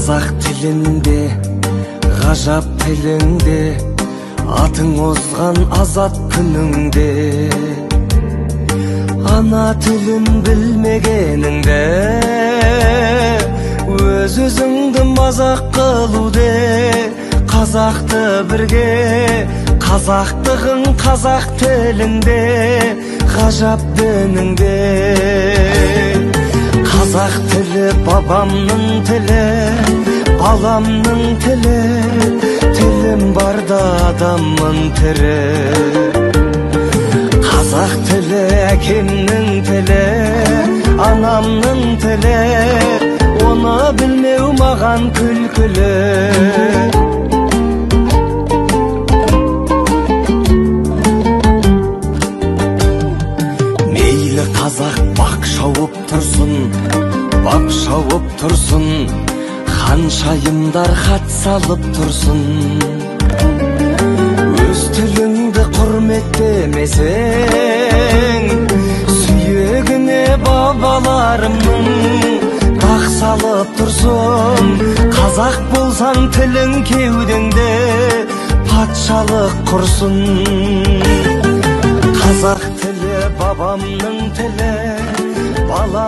Қазақ тілінде, ғажап тіліңде, атың озған азат күніңде. Ана тілін білмегеніңде, өз-өзіңді мазақ қылуде. Қазақты бірге, қазақтығың қазақ тіліңде, ғажап дініңде. Қазақ тілі бабамның тілі, баламның тілі, тілім барда адаммын тірі. Қазақ тілі әкемнің тілі, анамның тілі, оны білмеу маған күлкілі. Мейлі қазақ бақ шауып тұрсын, бақ шауып тұрсын, ханшайымдар хат салып тұрсын. Өз тіліңді құрметтемесең, сүйегіне бабаларымның дақ салып тұрсын. Қазақ болсаң тілің кеудеңде патшалық құрсын. Қазақ тілі бабамның тілі, бала